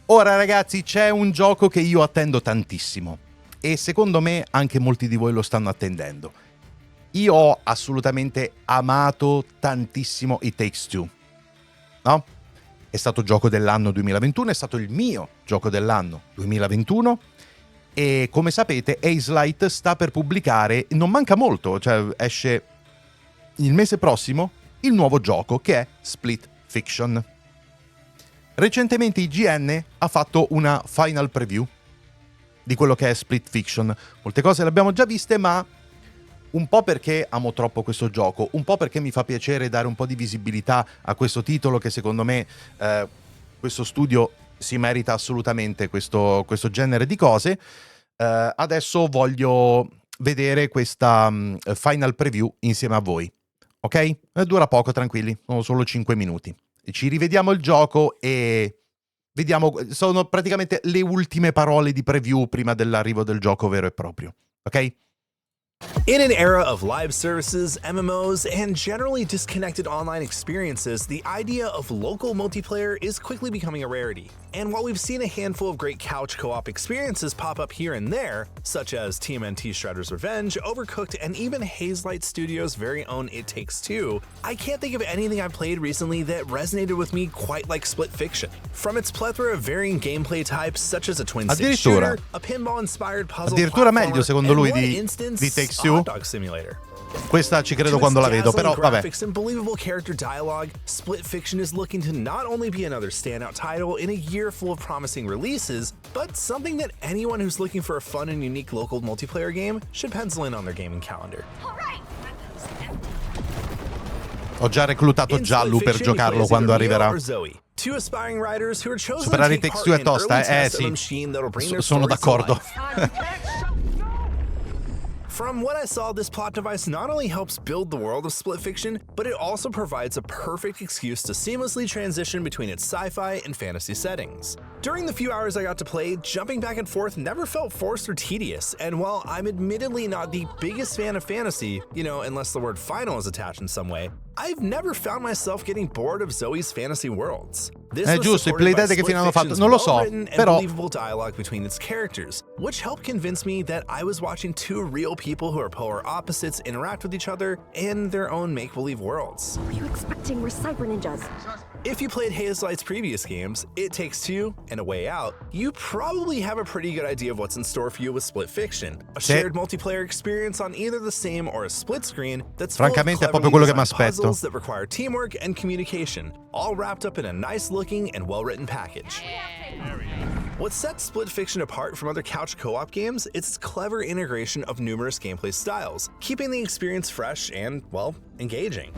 Ora ragazzi, c'è un gioco che io attendo tantissimo e secondo me anche molti di voi lo stanno attendendo. Io ho assolutamente amato tantissimo It Takes Two, no? È stato gioco dell'anno 2021, è stato il mio gioco dell'anno 2021 e come sapete Hazelight sta per pubblicare, non manca molto, cioè esce il mese prossimo, il nuovo gioco che è Split Fiction. Recentemente IGN ha fatto una final preview di quello che è Split Fiction. Molte cose le abbiamo già viste, ma un po' perché amo troppo questo gioco, un po' perché mi fa piacere dare un po' di visibilità a questo titolo che secondo me questo studio si merita assolutamente questo genere di cose. Adesso voglio vedere questa final preview insieme a voi, ok? Dura poco, tranquilli, sono solo 5 minuti. Ci rivediamo il gioco e vediamo, sono praticamente le ultime parole di preview prima dell'arrivo del gioco vero e proprio, ok? In an era of live services, MMOs, and generally disconnected online experiences, the idea of local multiplayer is quickly becoming a rarity. And while we've seen a handful of great couch co-op experiences pop up here and there, such as TMNT Shredder's Revenge, Overcooked, and even Hazelight Studios' very own It Takes Two, I can't think of anything I've played recently that resonated with me quite like Split Fiction. From its plethora of varying gameplay types, such as a twin-stick shooter, a pinball-inspired puzzle addirittura meglio secondo lui di Takes Two. Dog Simulator. Questa ci credo quando la vedo, però vabbè. And believable character dialogue, Split Fiction is looking to not only be another standout title in a year full of promising releases, but something that anyone who's looking for a fun and unique local multiplayer game should pencil in on their gaming calendar. Ho già reclutato Giallo per giocarlo quando arriverà. Superare i Takes Two è tosta, sì. Sono d'accordo. From what I saw, this plot device not only helps build the world of Split Fiction, but it also provides a perfect excuse to seamlessly transition between its sci-fi and fantasy settings. During the few hours I got to play, jumping back and forth never felt forced or tedious, and while I'm admittedly not the biggest fan of fantasy, you know, unless the word final is attached in some way, I've never found myself getting bored of Zoe's fantasy worlds. È giusto, i playdead che fine hanno fatto, non lo so, però dialogue between its characters, which helped convince me that I was watching two real people who are polar opposites interact with each other in their own make-believe worlds. What are you expecting? We're cyber ninjas. If you played Hazelight's previous games, It Takes Two and A Way Out, you probably have a pretty good idea of what's in store for you with Split Fiction, a shared multiplayer experience on either the same or a split screen that's full of cleverly designed puzzles that require teamwork and communication, all wrapped up in a nice-looking and well-written package. What sets Split Fiction apart from other couch co-op games is its clever integration of numerous gameplay styles, keeping the experience fresh and, well, engaging.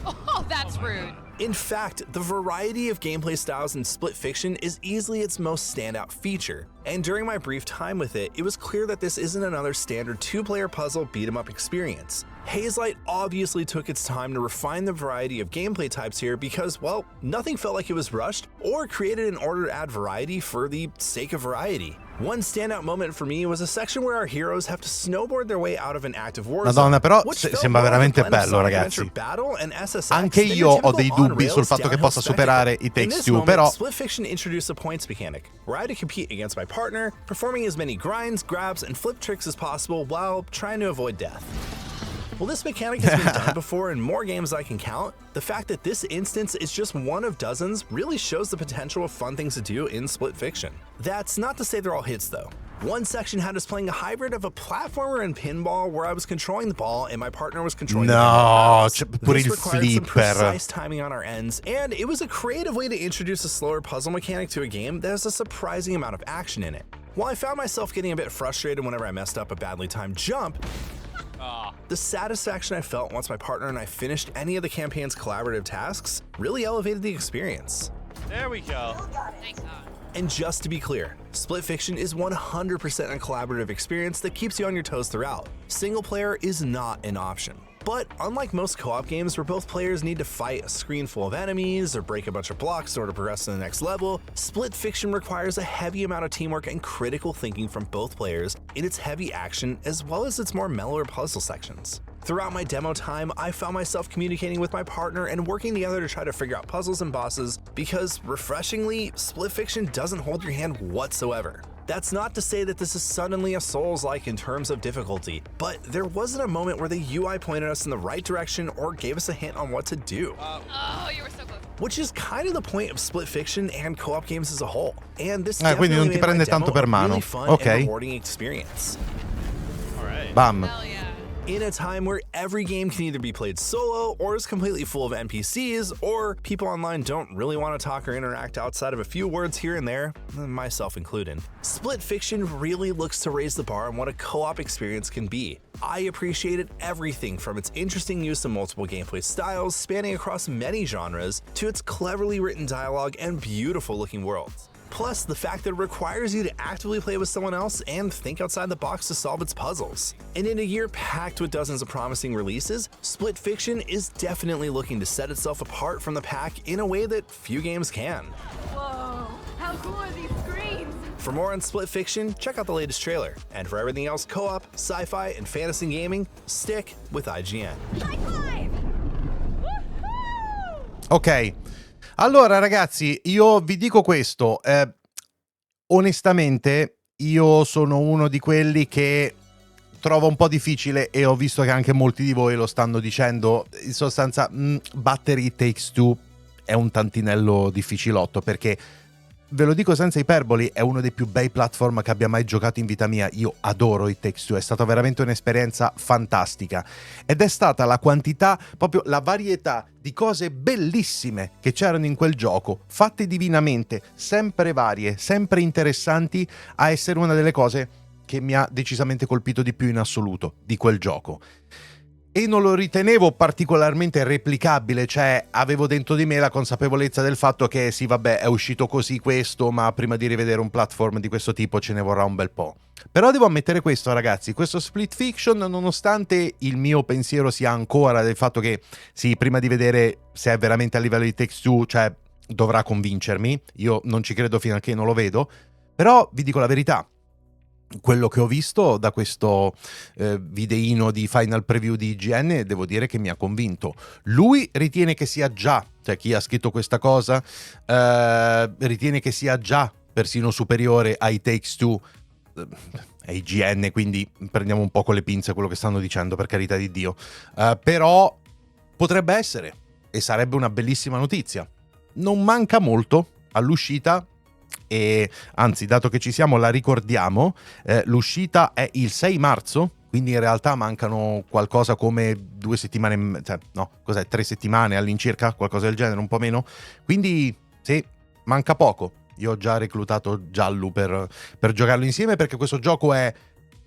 Oh, that's rude. In fact, the variety of gameplay styles in Split Fiction is easily its most standout feature, and during my brief time with it, it was clear that this isn't another standard two-player puzzle beat-em-up experience. Hazelight obviously took its time to refine the variety of gameplay types here because, well, nothing felt like it was rushed or created in order to add variety for the sake of variety. One standout moment for me was a section where our heroes have to snowboard their way out of an active war zone. Madonna, però sembra veramente bello, ragazzi. Anche io ho dei dubbi sul fatto che possa superare i Takes Two, però Split Fiction introduced a points mechanic where I had to compete against my partner, performing as many grinds, grabs, and flip tricks as possible while trying to avoid death. While this mechanic has been done before in more games I can count, the fact that this instance is just one of dozens really shows the potential of fun things to do in Split Fiction. That's not to say they're all hits though. One section had us playing a hybrid of a platformer and pinball where I was controlling the ball and my partner was controlling the pinball. Pure il This required some flipper. precise timing on our ends, and it was a creative way to introduce a slower puzzle mechanic to a game that has a surprising amount of action in it. While I found myself getting a bit frustrated whenever I messed up a badly timed jump, the satisfaction I felt once my partner and I finished any of the campaign's collaborative tasks really elevated the experience. There we go. Thanks, And just to be clear, Split Fiction is 100% a collaborative experience that keeps you on your toes throughout. Single player is not an option. But unlike most co-op games where both players need to fight a screen full of enemies or break a bunch of blocks in order to progress to the next level, Split Fiction requires a heavy amount of teamwork and critical thinking from both players in its heavy action as well as its more mellower puzzle sections. Throughout my demo time, I found myself communicating with my partner and working together to try to figure out puzzles and bosses because, refreshingly, Split Fiction doesn't hold your hand whatsoever. That's not to say that this is suddenly a Souls-like in terms of difficulty, but there wasn't a moment where the UI pointed us in the right direction or gave us a hint on what to do. Oh, you were so close. Which is kind of the point of Split Fiction and co-op games as a whole. And this quindi non ti definitely made prende my tanto demo per a mano. really fun Ok. and rewarding experience. Bam. Hell yeah. In a time where every game can either be played solo or is completely full of NPCs, or people online don't really want to talk or interact outside of a few words here and there, myself included, Split Fiction really looks to raise the bar on what a co-op experience can be. I appreciated everything from its interesting use of multiple gameplay styles spanning across many genres to its cleverly written dialogue and beautiful looking worlds. Plus, the fact that it requires you to actively play with someone else and think outside the box to solve its puzzles. And in a year packed with dozens of promising releases, Split Fiction is definitely looking to set itself apart from the pack in a way that few games can. Whoa, how cool are these screens? For more on Split Fiction, check out the latest trailer. And for everything else co-op, sci-fi, and fantasy gaming, stick with IGN. High five! Ok, allora ragazzi, io vi dico questo, onestamente io sono uno di quelli che trova un po' difficile, e ho visto che anche molti di voi lo stanno dicendo, in sostanza battere It Takes Two è un tantinello difficilotto, perché ve lo dico senza iperboli, è uno dei più bei platform che abbia mai giocato in vita mia. Io adoro It Takes Two, è stata veramente un'esperienza fantastica, ed è stata la quantità, proprio la varietà di cose bellissime che c'erano in quel gioco, fatte divinamente, sempre varie, sempre interessanti, a essere una delle cose che mi ha decisamente colpito di più in assoluto di quel gioco. E non lo ritenevo particolarmente replicabile, cioè avevo dentro di me la consapevolezza del fatto che sì, vabbè, è uscito così questo, ma prima di rivedere un platform di questo tipo ce ne vorrà un bel po'. Però devo ammettere questo, ragazzi, questo Split Fiction, nonostante il mio pensiero sia ancora del fatto che sì, prima di vedere se è veramente a livello di Takes Two, cioè dovrà convincermi, io non ci credo fino a che non lo vedo, però vi dico la verità. Quello che ho visto da questo videino di final preview di IGN, devo dire che mi ha convinto. Lui ritiene che sia già, cioè chi ha scritto questa cosa, ritiene che sia già persino superiore ai Takes Two, ai IGN, quindi prendiamo un po' con le pinze quello che stanno dicendo, per carità di Dio. Però potrebbe essere, e sarebbe una bellissima notizia. Non manca molto all'uscita. E anzi, dato che ci siamo, la ricordiamo, l'uscita è il 6 marzo, quindi in realtà mancano qualcosa come 2 settimane, cioè, no, cos'è, 3 settimane all'incirca, qualcosa del genere, un po' meno, quindi sì, manca poco. Io ho già reclutato Giallo per giocarlo insieme, perché questo gioco è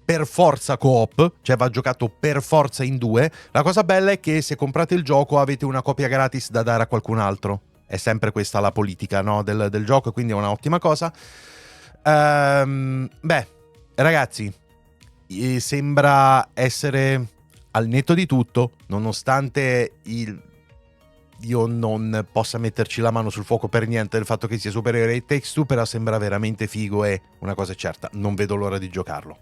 per forza co-op, cioè va giocato per forza in due. La cosa bella è che se comprate il gioco avete una copia gratis da dare a qualcun altro. È sempre questa la politica, no, del gioco, quindi è un'ottima cosa. Beh, ragazzi, sembra essere al netto di tutto, nonostante io non possa metterci la mano sul fuoco per niente del fatto che sia superiore ai Takes Two, però sembra veramente figo, e una cosa è certa, non vedo l'ora di giocarlo.